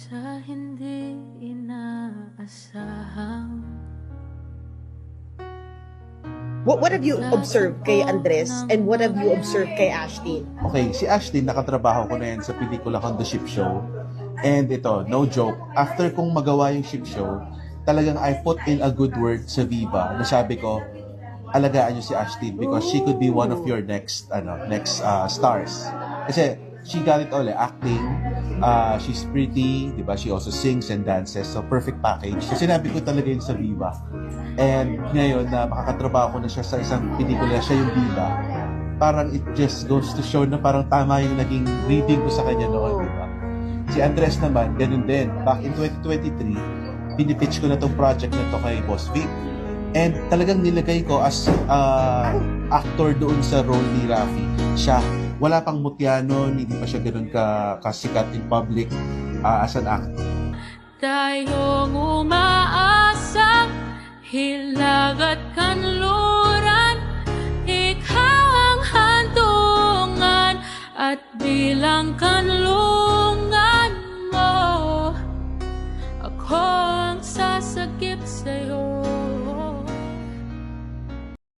sa hindi inaasahang What have you observed kay Andres and what have you observed kay Ashley? Okay, si Ashley, nakatrabaho ko na yan sa pelikula kong The Ship Show. And ito, no joke, after kong magawa yung ship show, talagang I put in a good word sa Viva na sabi ko, alagaan nyo si Ashley because she could be one of your next stars. Kasi she got it all, acting, she's pretty, di ba? She also sings and dances, so perfect package. So sinabi ko talaga yun sa Viva. And ngayon na makakatrabaho ko na siya sa isang pelikula, siya yung Viva, parang it just goes to show na parang tama yung naging reading ko sa kanya noon, di ba? Si Andres naman, ganun din. Back in 2023, pinipitch ko na tong project na to kay Boss Vic. And talagang nilagay ko as actor doon sa role ni Rafi. Siya, wala pang mutya nun, hindi pa siya ganun kasikat in public as an actor. tayong umaasa, hilagat kanluran.